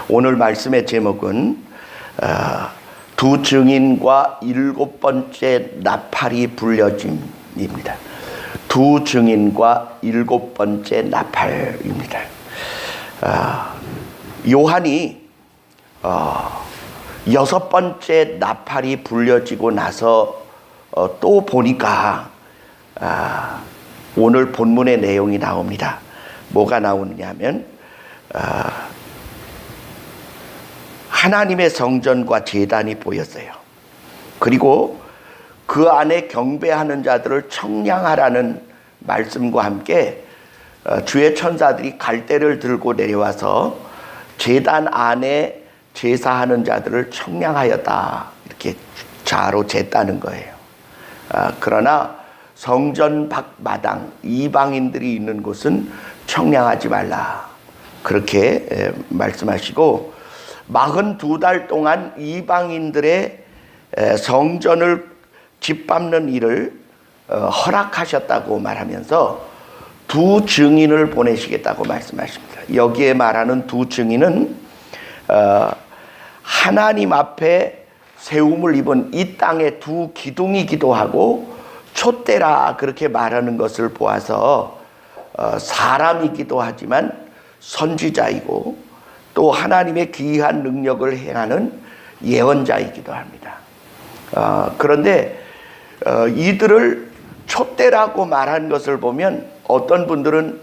오늘 말씀의 제목은 두 증인과 7번째 나팔이 불려짐입니다. 두 증인과 7번째 나팔입니다. 요한이 6번째 나팔이 불려지고 나서 또 보니까 오늘 본문의 내용이 나옵니다. 뭐가 나오느냐 하면 하나님의 성전과 제단이 보였어요. 그리고 그 안에 경배하는 자들을 청량하라는 말씀과 함께 주의 천사들이 갈대를 들고 내려와서 제단 안에 제사하는 자들을 청량하였다, 이렇게 자로 쟀다는 거예요. 그러나 성전 밖마당 이방인들이 있는 곳은 청량하지 말라, 그렇게 말씀하시고 42달 동안 이방인들의 성전을 짓밟는 일을 허락하셨다고 말하면서 두 증인을 보내시겠다고 말씀하십니다. 여기에 말하는 두 증인은 하나님 앞에 세움을 입은 이 땅의 두 기둥이기도 하고 촛대라 그렇게 말하는 것을 보아서 사람이기도 하지만 선지자이고 또 하나님의 귀한 능력을 행하는 예언자이기도 합니다. 그런데 이들을 촛대라고 말한 것을 보면 어떤 분들은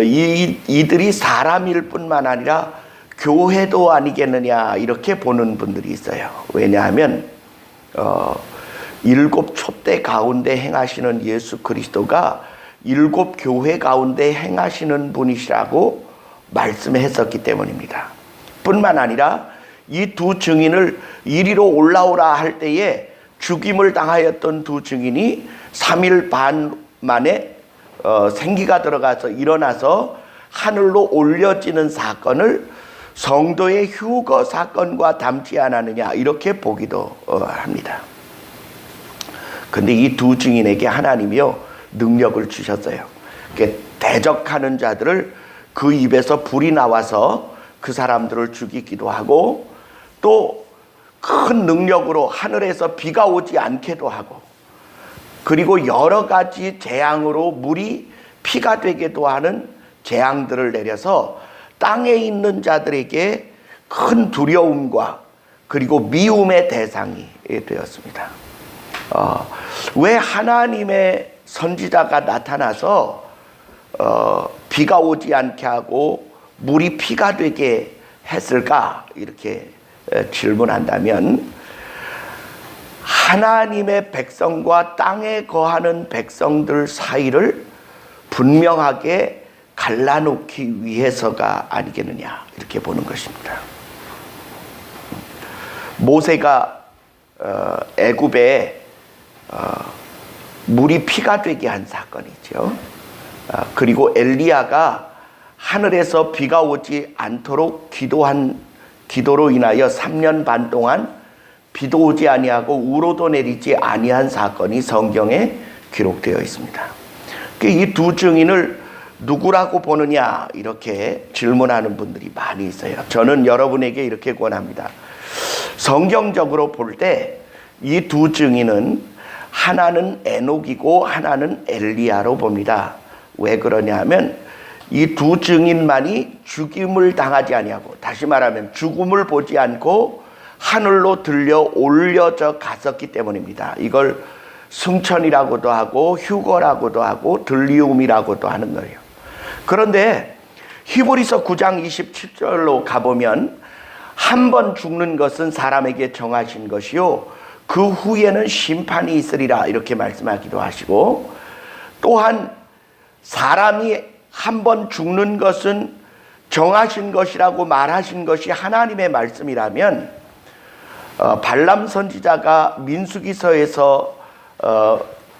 이들이 사람일 뿐만 아니라 교회도 아니겠느냐 이렇게 보는 분들이 있어요. 왜냐하면 7 촛대 가운데 행하시는 예수 그리스도가 7 교회 가운데 행하시는 분이시라고 말씀했었기 때문입니다. 뿐만 아니라 이 두 증인을 이리로 올라오라 할 때에 죽임을 당하였던 두 증인이 3일 반 만에 생기가 들어가서 일어나서 하늘로 올려지는 사건을 성도의 휴거 사건과 닮지 않았느냐 이렇게 보기도 합니다. 근데 이 두 증인에게 하나님이요 능력을 주셨어요. 대적하는 자들을 그 입에서 불이 나와서 그 사람들을 죽이기도 하고 또 큰 능력으로 하늘에서 비가 오지 않게도 하고 그리고 여러 가지 재앙으로 물이 피가 되게도 하는 재앙들을 내려서 땅에 있는 자들에게 큰 두려움과 그리고 미움의 대상이 되었습니다. 왜 하나님의 선지자가 나타나서 비가 오지 않게 하고 물이 피가 되게 했을까 이렇게 질문한다면 하나님의 백성과 땅에 거하는 백성들 사이를 분명하게 갈라놓기 위해서가 아니겠느냐 이렇게 보는 것입니다. 모세가 애굽에 물이 피가 되게 한 사건이죠. 그리고 엘리야가 하늘에서 비가 오지 않도록 기도로 인하여 3년 반 동안 비도 오지 아니하고 우로도 내리지 아니한 사건이 성경에 기록되어 있습니다. 이 두 증인을 누구라고 보느냐 이렇게 질문하는 분들이 많이 있어요. 저는 여러분에게 이렇게 권합니다. 성경적으로 볼 때 이 두 증인은 하나는 에녹이고 하나는 엘리야로 봅니다. 왜 그러냐 하면 이 두 증인만이 죽임을 당하지 아니하고, 다시 말하면 죽음을 보지 않고 하늘로 들려 올려져 갔었기 때문입니다. 이걸 승천이라고도 하고 휴거라고도 하고 들리움이라고도 하는 거예요. 그런데 히브리서 9장 27절로 가보면 한 번 죽는 것은 사람에게 정하신 것이요 그 후에는 심판이 있으리라 이렇게 말씀하기도 하시고, 또한 사람이 한 번 죽는 것은 정하신 것이라고 말하신 것이 하나님의 말씀이라면 발람 선지자가 민수기서에서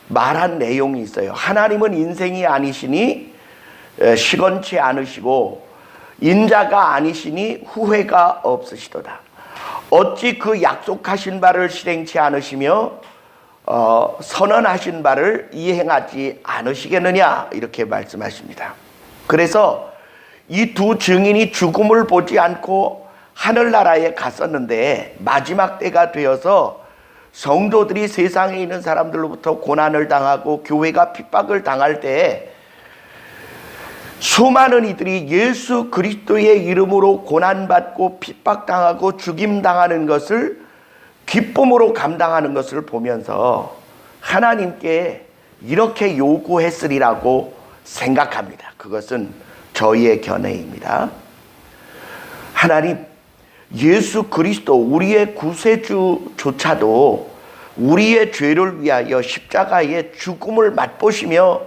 말한 내용이 있어요. 하나님은 인생이 아니시니 시건치 않으시고 인자가 아니시니 후회가 없으시도다. 어찌 그 약속하신 바를 실행치 않으시며 선언하신 바를 이행하지 않으시겠느냐 이렇게 말씀하십니다. 그래서 이 두 증인이 죽음을 보지 않고 하늘나라에 갔었는데 마지막 때가 되어서 성도들이 세상에 있는 사람들로부터 고난을 당하고 교회가 핍박을 당할 때 수많은 이들이 예수 그리스도의 이름으로 고난받고 핍박당하고 죽임당하는 것을 기쁨으로 감당하는 것을 보면서 하나님께 이렇게 요구했으리라고 생각합니다. 그것은 저희의 견해입니다. 하나님, 예수 그리스도 우리의 구세주조차도 우리의 죄를 위하여 십자가의 죽음을 맛보시며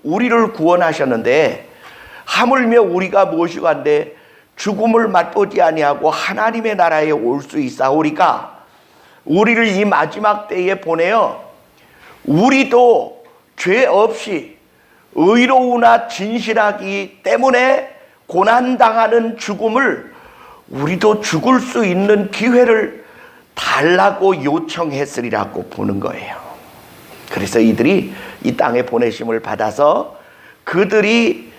우리를 구원하셨는데 하물며 우리가 무엇이간데 죽음을 맛보지 아니하고 하나님의 나라에 올 수 있사오리까? 우리를 이 마지막 때에 보내어 우리도 죄 없이 의로우나 진실하기 때문에 고난당하는 죽음을 우리도 죽을 수 있는 기회를 달라고 요청했으리라고 보는 거예요. 그래서 이들이 이 땅에 보내심을 받아서 그들이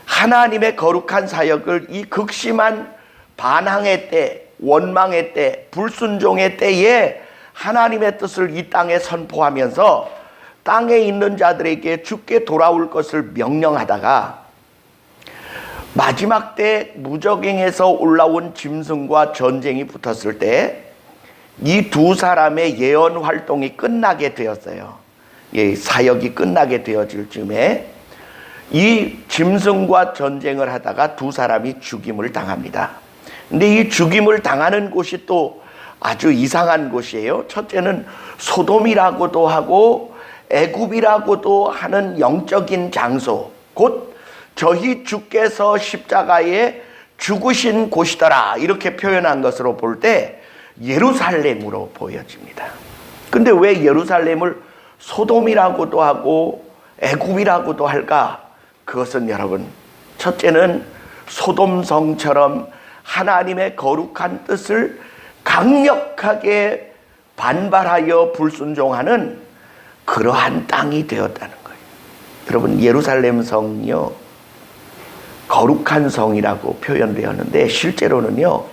하나님의 거룩한 사역을 이 극심한 반항의 때, 원망의 때, 불순종의 때에 하나님의 뜻을 이 땅에 선포하면서 땅에 있는 자들에게 주께 돌아올 것을 명령하다가 마지막 때 무적행에서 올라온 짐승과 전쟁이 붙었을 때 이 두 사람의 예언 활동이 끝나게 되었어요. 사역이 끝나게 되어질 즈음에 이 짐승과 전쟁을 하다가 두 사람이 죽임을 당합니다. 근데 이 죽임을 당하는 곳이 또 아주 이상한 곳이에요. 첫째는 소돔이라고도 하고 애굽이라고도 하는 영적인 장소, 곧 저희 주께서 십자가에 죽으신 곳이더라, 이렇게 표현한 것으로 볼 때 예루살렘으로 보여집니다. 근데 왜 예루살렘을 소돔이라고도 하고 애굽이라고도 할까? 그것은 여러분, 첫째는 소돔성처럼 하나님의 거룩한 뜻을 강력하게 반발하여 불순종하는 그러한 땅이 되었다는 거예요. 여러분, 예루살렘 성이요, 거룩한 성이라고 표현되었는데 실제로는요,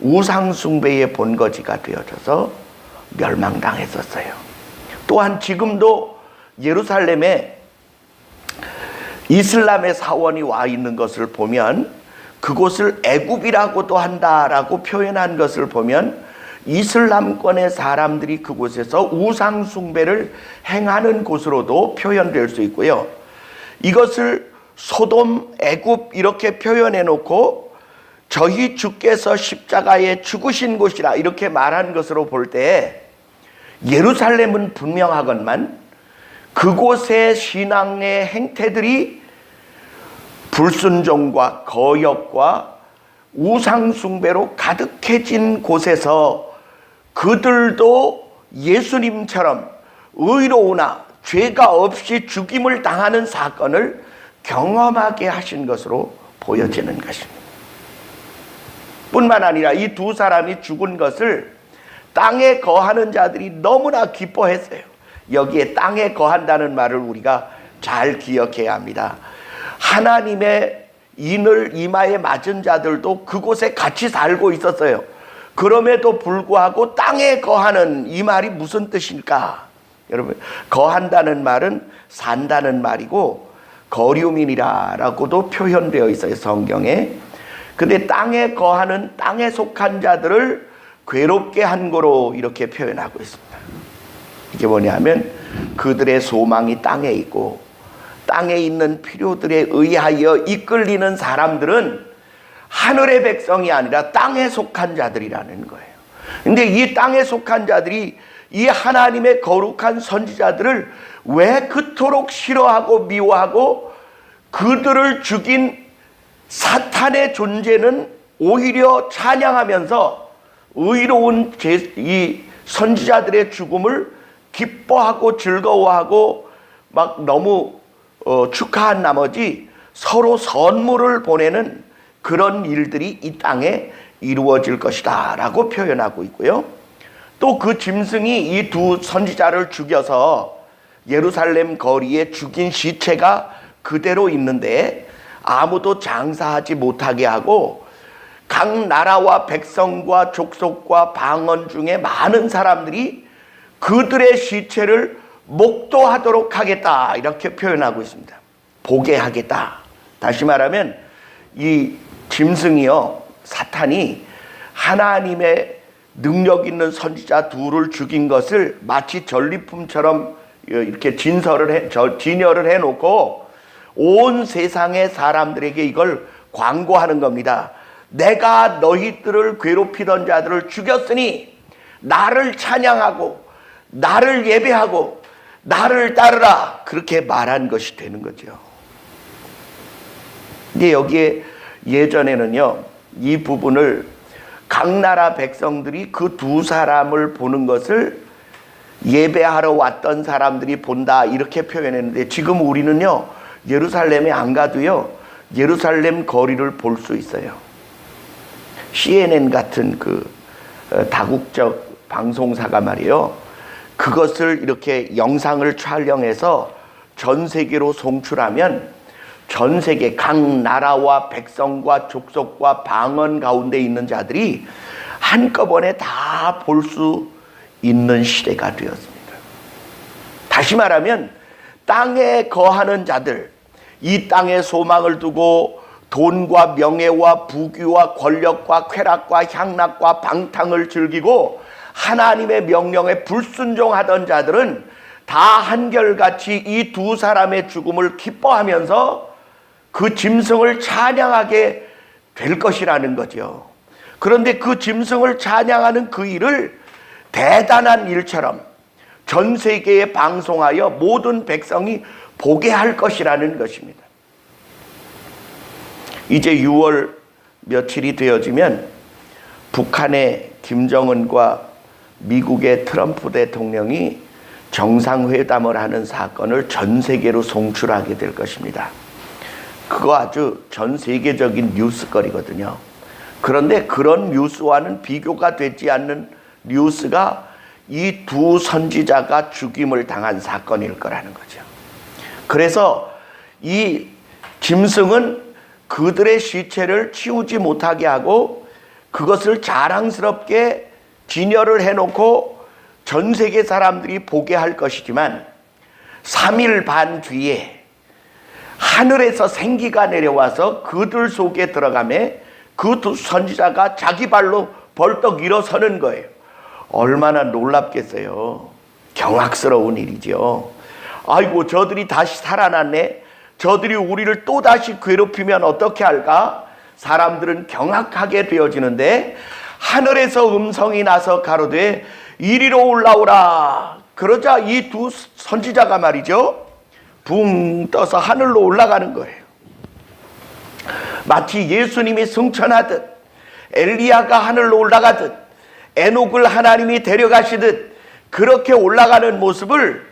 우상숭배의 본거지가 되어져서 멸망당했었어요. 또한 지금도 예루살렘에 이슬람의 사원이 와 있는 것을 보면 그곳을 애굽이라고도 한다라고 표현한 것을 보면 이슬람권의 사람들이 그곳에서 우상 숭배를 행하는 곳으로도 표현될 수 있고요. 이것을 소돔, 애굽 이렇게 표현해 놓고 저희 주께서 십자가에 죽으신 곳이라 이렇게 말한 것으로 볼 때 예루살렘은 분명하건만 그곳의 신앙의 행태들이 불순종과 거역과 우상숭배로 가득해진 곳에서 그들도 예수님처럼 의로우나 죄가 없이 죽임을 당하는 사건을 경험하게 하신 것으로 보여지는 것입니다. 뿐만 아니라 이 두 사람이 죽은 것을 땅에 거하는 자들이 너무나 기뻐했어요. 여기에 땅에 거한다는 말을 우리가 잘 기억해야 합니다. 하나님의 인을 이마에 맞은 자들도 그곳에 같이 살고 있었어요. 그럼에도 불구하고 땅에 거하는 이 말이 무슨 뜻일까? 여러분, 거한다는 말은 산다는 말이고 거류민이라고도 표현되어 있어요, 성경에. 근데 땅에 거하는, 땅에 속한 자들을 괴롭게 한 거로 이렇게 표현하고 있습니다. 이게 뭐냐면 그들의 소망이 땅에 있고 땅에 있는 필요들에 의하여 이끌리는 사람들은 하늘의 백성이 아니라 땅에 속한 자들이라는 거예요. 근데 이 땅에 속한 자들이 이 하나님의 거룩한 선지자들을 왜 그토록 싫어하고 미워하고 그들을 죽인 사탄의 존재는 오히려 찬양하면서 의로운 이 선지자들의 죽음을 기뻐하고 즐거워하고 막 너무 축하한 나머지 서로 선물을 보내는 그런 일들이 이 땅에 이루어질 것이다 라고 표현하고 있고요. 또 그 짐승이 이 두 선지자를 죽여서 예루살렘 거리에 죽인 시체가 그대로 있는데 아무도 장사하지 못하게 하고 각 나라와 백성과 족속과 방언 중에 많은 사람들이 그들의 시체를 목도하도록 하겠다, 이렇게 표현하고 있습니다. 보게 하겠다. 다시 말하면 이 짐승이요, 사탄이 하나님의 능력 있는 선지자 둘을 죽인 것을 마치 전리품처럼 이렇게 진열을 해놓고 온 세상의 사람들에게 이걸 광고하는 겁니다. 내가 너희들을 괴롭히던 자들을 죽였으니 나를 찬양하고 나를 예배하고 나를 따르라, 그렇게 말한 것이 되는 거죠. 근데 여기에 예전에는요, 이 부분을 각 나라 백성들이 그 두 사람을 보는 것을 예배하러 왔던 사람들이 본다, 이렇게 표현했는데, 지금 우리는요 예루살렘에 안 가도요 예루살렘 거리를 볼 수 있어요. CNN 같은 그 다국적 방송사가 말이에요, 그것을 이렇게 영상을 촬영해서 전 세계로 송출하면 전 세계 각 나라와 백성과 족속과 방언 가운데 있는 자들이 한꺼번에 다 볼 수 있는 시대가 되었습니다. 다시 말하면 땅에 거하는 자들, 이 땅에 소망을 두고 돈과 명예와 부귀와 권력과 쾌락과 향락과 방탕을 즐기고 하나님의 명령에 불순종하던 자들은 다 한결같이 이 두 사람의 죽음을 기뻐하면서 그 짐승을 찬양하게 될 것이라는 거죠. 그런데 그 짐승을 찬양하는 그 일을 대단한 일처럼 전 세계에 방송하여 모든 백성이 보게 할 것이라는 것입니다. 이제 6월 며칠이 되어지면 북한의 김정은과 미국의 트럼프 대통령이 정상회담을 하는 사건을 전 세계로 송출하게 될 것입니다. 그거 아주 전 세계적인 뉴스거리거든요. 그런데 그런 뉴스와는 비교가 되지 않는 뉴스가 이 두 선지자가 죽임을 당한 사건일 거라는 거죠. 그래서 이 짐승은 그들의 시체를 치우지 못하게 하고 그것을 자랑스럽게 진열을 해놓고 전 세계 사람들이 보게 할 것이지만 3일 반 뒤에 하늘에서 생기가 내려와서 그들 속에 들어가매 그 두 선지자가 자기 발로 벌떡 일어서는 거예요. 얼마나 놀랍겠어요. 경악스러운 일이죠. 아이고, 저들이 다시 살아났네. 저들이 우리를 또다시 괴롭히면 어떻게 할까? 사람들은 경악하게 되어지는데 하늘에서 음성이 나서 가로되 이리로 올라오라. 그러자 이 두 선지자가 말이죠, 붕 떠서 하늘로 올라가는 거예요. 마치 예수님이 승천하듯, 엘리야가 하늘로 올라가듯, 에녹을 하나님이 데려가시듯 그렇게 올라가는 모습을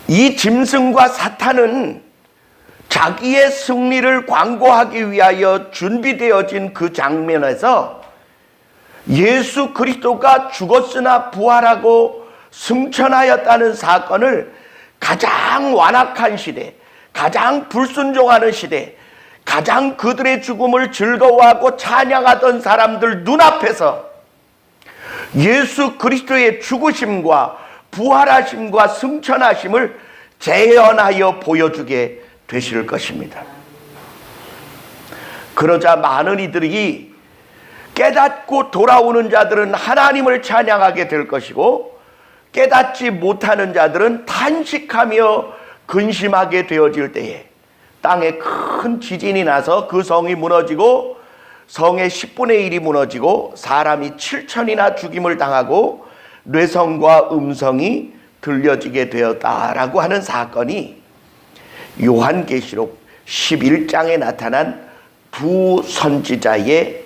이 짐승과 사탄은 자기의 승리를 광고하기 위하여 준비되어진 그 장면에서 예수 그리스도가 죽었으나 부활하고 승천하였다는 사건을 가장 완악한 시대, 가장 불순종하는 시대, 가장 그들의 죽음을 즐거워하고 찬양하던 사람들 눈앞에서 예수 그리스도의 죽으심과 부활하심과 승천하심을 재현하여 보여주게 되실 것입니다. 그러자 많은 이들이 깨닫고 돌아오는 자들은 하나님을 찬양하게 될 것이고, 깨닫지 못하는 자들은 탄식하며 근심하게 되어질 때에 땅에 큰 지진이 나서 그 성이 무너지고 성의 10분의 1이 무너지고 사람이 7천이나 죽임을 당하고 뇌성과 음성이 들려지게 되었다라고 하는 사건이 요한계시록 11장에 나타난 두 선지자의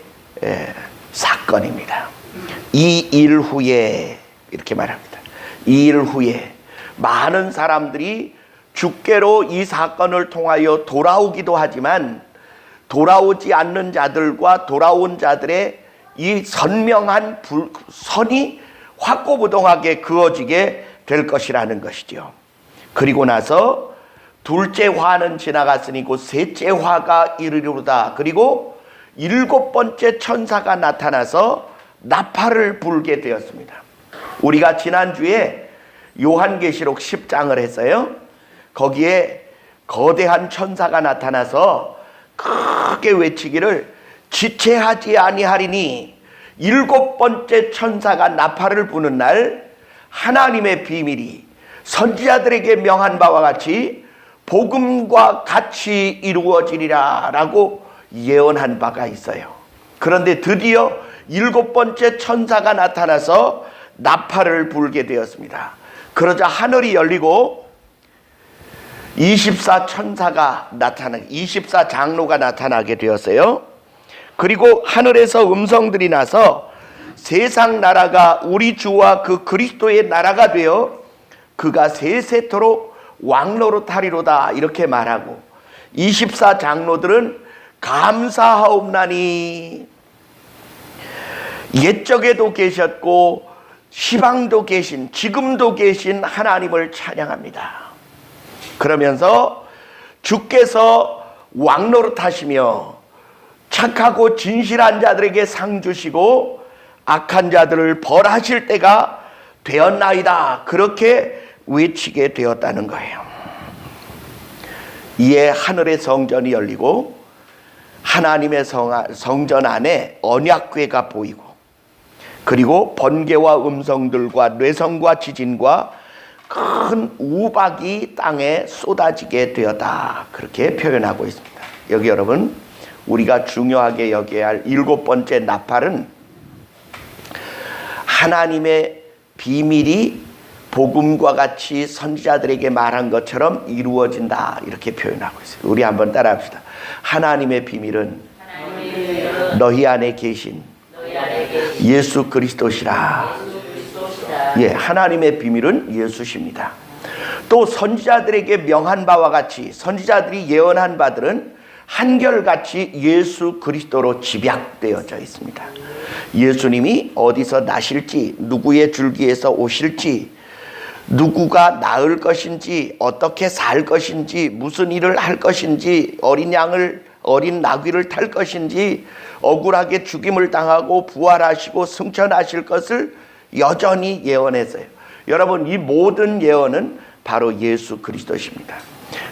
사건입니다. 이 일 후에, 이렇게 말합니다. 이 일 후에 많은 사람들이 주께로 이 사건을 통하여 돌아오기도 하지만 돌아오지 않는 자들과 돌아온 자들의 이 선명한 선이 확고부동하게 그어지게 될 것이라는 것이죠. 그리고 나서 둘째 화는 지나갔으니 곧 셋째 화가 이르리로다. 그리고 7번째 천사가 나타나서 나팔을 불게 되었습니다. 우리가 지난주에 요한계시록 10장을 했어요. 거기에 거대한 천사가 나타나서 크게 외치기를 지체하지 아니하리니 7번째 천사가 나팔을 부는 날 하나님의 비밀이 선지자들에게 명한 바와 같이 복음과 같이 이루어지리라 라고 예언한 바가 있어요. 그런데 드디어 7번째 천사가 나타나서 나팔을 불게 되었습니다. 그러자 하늘이 열리고 24 장로가 나타나게 되었어요. 그리고 하늘에서 음성들이 나서 세상 나라가 우리 주와 그 그리스도의 나라가 되어 그가 세세토록 왕노릇하리로다 이렇게 말하고 24 장로들은 감사하옵나니 옛적에도 계셨고 시방도 계신 지금도 계신 하나님을 찬양합니다. 그러면서 주께서 왕노릇하시며 착하고 진실한 자들에게 상 주시고 악한 자들을 벌하실 때가 되었나이다. 그렇게 외치게 되었다는 거예요. 이에 하늘의 성전이 열리고 하나님의 성전 안에 언약궤가 보이고 그리고 번개와 음성들과 뇌성과 지진과 큰 우박이 땅에 쏟아지게 되었다. 그렇게 표현하고 있습니다. 여기 여러분 우리가 중요하게 여겨야 할 7번째 나팔은 하나님의 비밀이 복음과 같이 선지자들에게 말한 것처럼 이루어진다. 이렇게 표현하고 있어요. 우리 한번 따라합시다. 하나님의 비밀은 너희 안에 계신 예수 그리스도시라. 예, 하나님의 비밀은 예수십니다. 또 선지자들에게 명한 바와 같이 선지자들이 예언한 바들은 한결같이 예수 그리스도로 집약되어져 있습니다. 예수님이 어디서 나실지, 누구의 줄기에서 오실지, 누구가 낳을 것인지, 어떻게 살 것인지, 무슨 일을 할 것인지, 어린 나귀를 탈 것인지, 억울하게 죽임을 당하고 부활하시고 승천하실 것을 여전히 예언했어요. 여러분, 이 모든 예언은 바로 예수 그리스도십니다.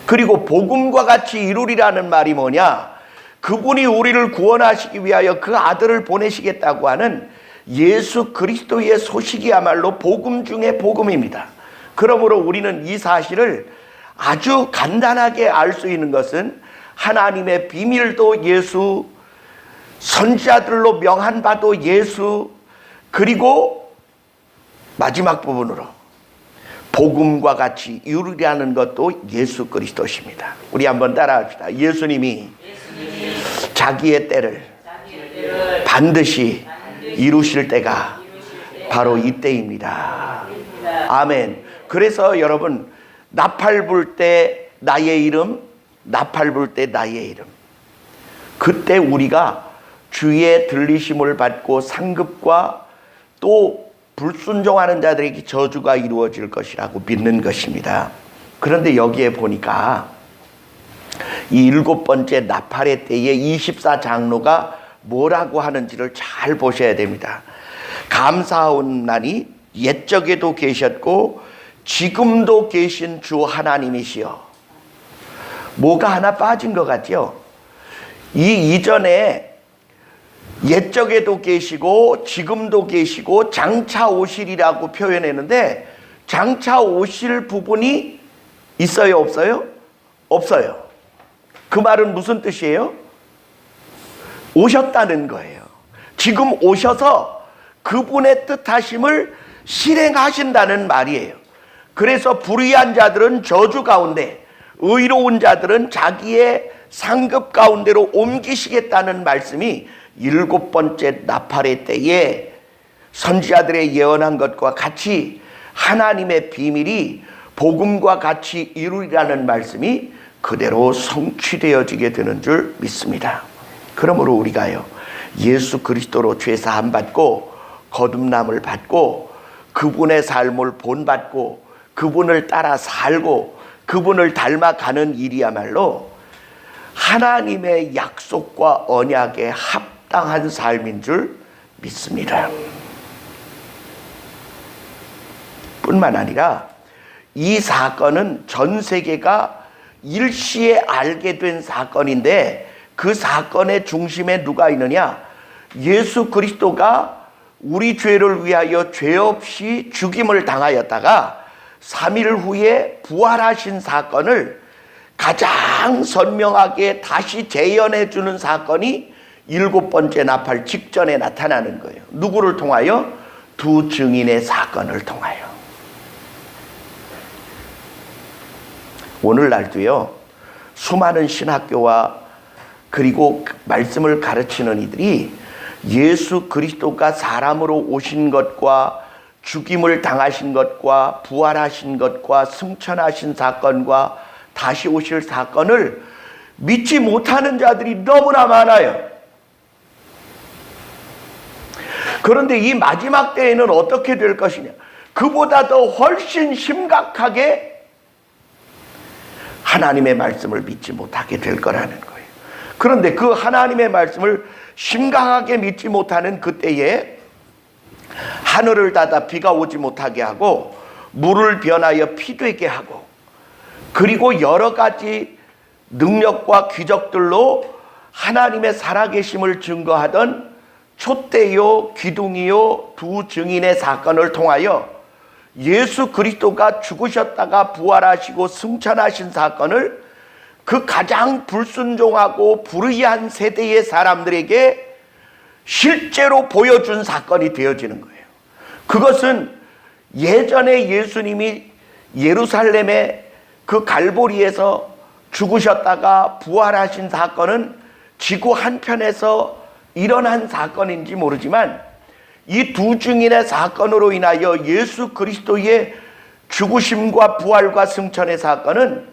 그리고 복음과 같이 이루리라는 말이 뭐냐? 그분이 우리를 구원하시기 위하여 그 아들을 보내시겠다고 하는 예수 그리스도의 소식이야말로 복음 중에 복음입니다. 그러므로 우리는 이 사실을 아주 간단하게 알 수 있는 것은 하나님의 비밀도 예수, 선지자들로 명한 바도 예수, 그리고 마지막 부분으로 복음과 같이 이루리라는 것도 예수 그리스도십니다. 우리 한번 따라합시다. 예수님이 자기의 때를 반드시 이루실 때가 바로 이때입니다. 아멘. 그래서 여러분, 나팔 불 때 나의 이름, 나팔 불 때 나의 이름, 그때 우리가 주의 들리심을 받고 상급과 또 불순종하는 자들에게 저주가 이루어질 것이라고 믿는 것입니다. 그런데 여기에 보니까 이 7번째 나팔의 때에 24 장로가 뭐라고 하는지를 잘 보셔야 됩니다. 감사하옵나니 옛적에도 계셨고 지금도 계신 주 하나님이시여. 뭐가 하나 빠진 것 같죠? 이 이전에 옛적에도 계시고 지금도 계시고 장차 오실이라고 표현했는데 장차 오실 부분이 있어요, 없어요? 없어요. 그 말은 무슨 뜻이에요? 오셨다는 거예요. 지금 오셔서 그분의 뜻하심을 실행하신다는 말이에요. 그래서 불의한 자들은 저주 가운데, 의로운 자들은 자기의 상급 가운데로 옮기시겠다는 말씀이 7번째 나팔의 때에 선지자들의 예언한 것과 같이 하나님의 비밀이 복음과 같이 이루리라는 말씀이 그대로 성취되어지게 되는 줄 믿습니다. 그러므로 우리가요, 예수 그리스도로 죄사함 받고 거듭남을 받고 그분의 삶을 본받고 그분을 따라 살고 그분을 닮아가는 일이야말로 하나님의 약속과 언약에 합당한 삶인 줄 믿습니다. 뿐만 아니라 이 사건은 전 세계가 일시에 알게 된 사건인데, 그 사건의 중심에 누가 있느냐? 예수 그리스도가 우리 죄를 위하여 죄 없이 죽임을 당하였다가 3일 후에 부활하신 사건을 가장 선명하게 다시 재현해 주는 사건이 7번째 나팔 직전에 나타나는 거예요. 누구를 통하여? 두 증인의 사건을 통하여. 오늘날도요, 수많은 신학교와 그리고 말씀을 가르치는 이들이 예수 그리스도가 사람으로 오신 것과 죽임을 당하신 것과 부활하신 것과 승천하신 사건과 다시 오실 사건을 믿지 못하는 자들이 너무나 많아요. 그런데 이 마지막 때에는 어떻게 될 것이냐? 그보다 더 훨씬 심각하게 하나님의 말씀을 믿지 못하게 될 거라는 거예요. 그런데 그 하나님의 말씀을 심각하게 믿지 못하는 그때에 하늘을 닫아 비가 오지 못하게 하고 물을 변하여 피 되게 하고, 그리고 여러 가지 능력과 기적들로 하나님의 살아계심을 증거하던 촛대요 기둥이요 두 증인의 사건을 통하여 예수 그리스도가 죽으셨다가 부활하시고 승천하신 사건을 그 가장 불순종하고 불의한 세대의 사람들에게 실제로 보여준 사건이 되어지는 거예요. 그것은 예전에 예수님이 예루살렘의 그 갈보리에서 죽으셨다가 부활하신 사건은 지구 한편에서 일어난 사건인지 모르지만, 이 두 증인의 사건으로 인하여 예수 그리스도의 죽으심과 부활과 승천의 사건은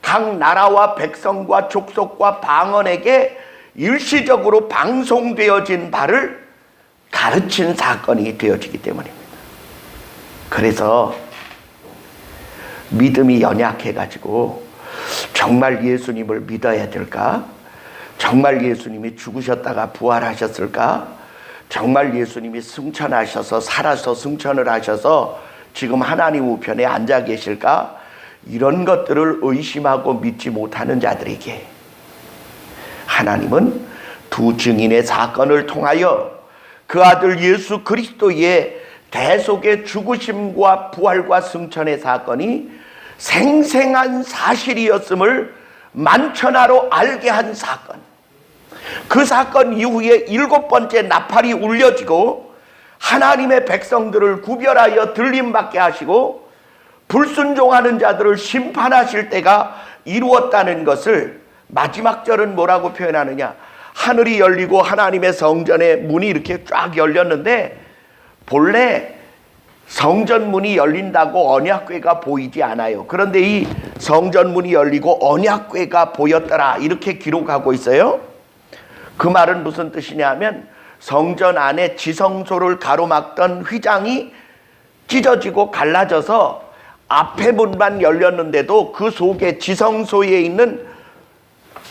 각 나라와 백성과 족속과 방언에게 일시적으로 방송되어진 바를 가르친 사건이 되어지기 때문입니다. 그래서 믿음이 연약해가지고 정말 예수님을 믿어야 될까? 정말 예수님이 죽으셨다가 부활하셨을까? 정말 예수님이 승천하셔서 살아서 승천을 하셔서 지금 하나님 우편에 앉아 계실까? 이런 것들을 의심하고 믿지 못하는 자들에게 하나님은 두 증인의 사건을 통하여 그 아들 예수 그리스도의 대속의 죽으심과 부활과 승천의 사건이 생생한 사실이었음을 만천하로 알게 한 사건, 그 사건 이후에 7번째 나팔이 울려지고 하나님의 백성들을 구별하여 들림받게 하시고 불순종하는 자들을 심판하실 때가 이루었다는 것을 마지막 절은 뭐라고 표현하느냐? 하늘이 열리고 하나님의 성전의 문이 이렇게 쫙 열렸는데, 본래 성전 문이 열린다고 언약궤가 보이지 않아요. 그런데 이 성전 문이 열리고 언약궤가 보였더라, 이렇게 기록하고 있어요. 그 말은 무슨 뜻이냐 하면, 성전 안에 지성소를 가로막던 휘장이 찢어지고 갈라져서 앞에 문만 열렸는데도 그 속에 지성소에 있는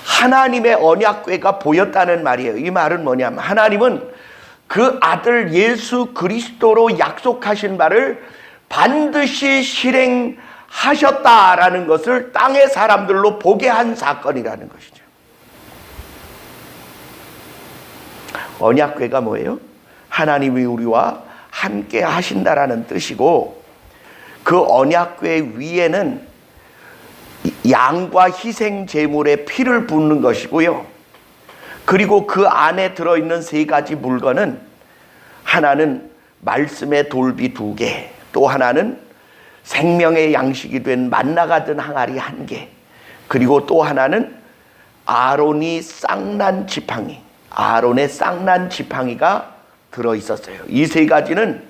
하나님의 언약궤가 보였다는 말이에요. 이 말은 뭐냐면, 하나님은 그 아들 예수 그리스도로 약속하신 바를 반드시 실행하셨다라는 것을 땅의 사람들로 보게 한 사건이라는 것이죠. 언약궤가 뭐예요? 하나님이 우리와 함께 하신다라는 뜻이고, 그 언약궤 위에는 양과 희생 제물의 피를 붓는 것이고요. 그리고 그 안에 들어있는 3가지 물건은, 하나는 말씀의 돌비 2개, 또 하나는 생명의 양식이 된 만나가 든 항아리 1개, 그리고 또 하나는 아론의 쌍난 지팡이가 들어있었어요. 이 3가지는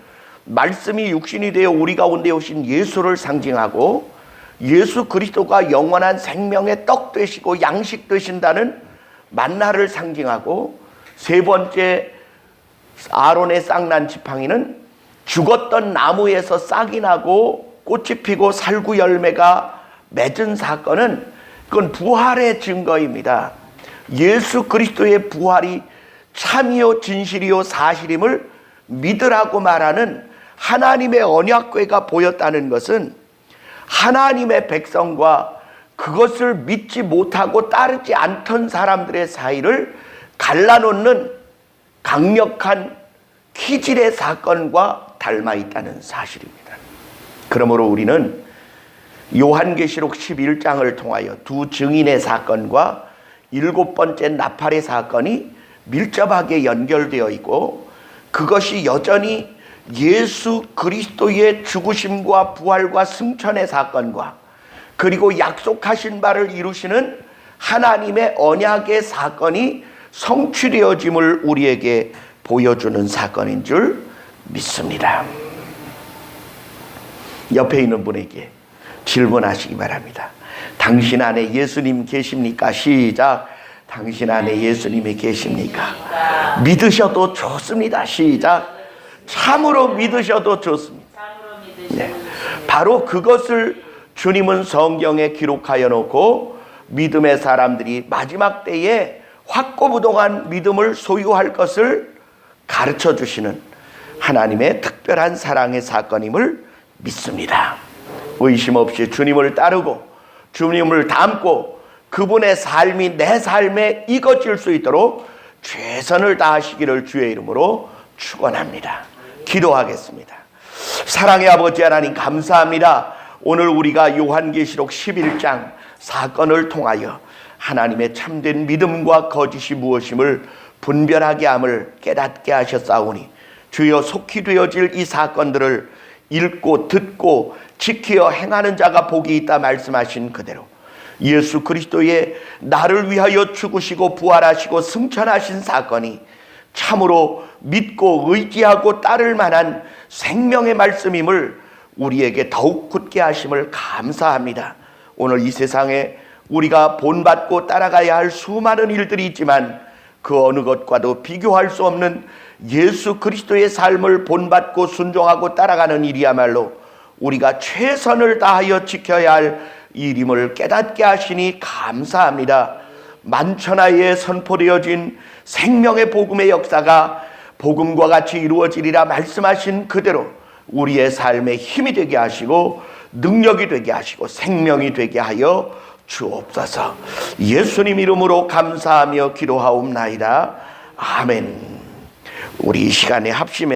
말씀이 육신이 되어 우리 가운데 오신 예수를 상징하고, 예수 그리스도가 영원한 생명의 떡 되시고 양식 되신다는 만나를 상징하고, 3번째 아론의 쌍난 지팡이는 죽었던 나무에서 싹이 나고 꽃이 피고 살구 열매가 맺은 사건은 그건 부활의 증거입니다. 예수 그리스도의 부활이 참이요 진실이요 사실임을 믿으라고 말하는 하나님의 언약궤가 보였다는 것은 하나님의 백성과 그것을 믿지 못하고 따르지 않던 사람들의 사이를 갈라놓는 강력한 키질의 사건과 닮아 있다는 사실입니다. 그러므로 우리는 요한계시록 11장을 통하여 두 증인의 사건과 7번째 나팔의 사건이 밀접하게 연결되어 있고, 그것이 여전히 예수 그리스도의 죽으심과 부활과 승천의 사건과 그리고 약속하신 바를 이루시는 하나님의 언약의 사건이 성취되어짐을 우리에게 보여주는 사건인 줄 믿습니다. 옆에 있는 분에게 질문하시기 바랍니다. 당신 안에 예수님 계십니까? 시작. 당신 안에 예수님이 계십니까? 믿으셔도 좋습니다. 시작. 참으로 믿으셔도 좋습니다. 네. 바로 그것을 주님은 성경에 기록하여 놓고 믿음의 사람들이 마지막 때에 확고부동한 믿음을 소유할 것을 가르쳐 주시는 하나님의 특별한 사랑의 사건임을 믿습니다. 의심 없이 주님을 따르고 주님을 닮고 그분의 삶이 내 삶에 익어질 수 있도록 최선을 다하시기를 주의 이름으로 축원합니다. 기도하겠습니다. 사랑의 아버지 하나님, 감사합니다. 오늘 우리가 요한계시록 11장 사건을 통하여 하나님의 참된 믿음과 거짓이 무엇임을 분별하게 함을 깨닫게 하셨사오니, 주여 속히 되어질 이 사건들을 읽고 듣고 지키어 행하는 자가 복이 있다 말씀하신 그대로 예수 그리스도의 나를 위하여 죽으시고 부활하시고 승천하신 사건이 참으로 믿고 의지하고 따를 만한 생명의 말씀임을 우리에게 더욱 굳게 하심을 감사합니다. 오늘 이 세상에 우리가 본받고 따라가야 할 수많은 일들이 있지만 그 어느 것과도 비교할 수 없는 예수 그리스도의 삶을 본받고 순종하고 따라가는 일이야말로 우리가 최선을 다하여 지켜야 할 일임을 깨닫게 하시니 감사합니다. 만천하에 선포되어진 생명의 복음의 역사가 복음과 같이 이루어지리라 말씀하신 그대로 우리의 삶에 힘이 되게 하시고 능력이 되게 하시고 생명이 되게 하여 주옵소서. 예수님 이름으로 감사하며 기도하옵나이다. 아멘. 우리 이 시간에 합심해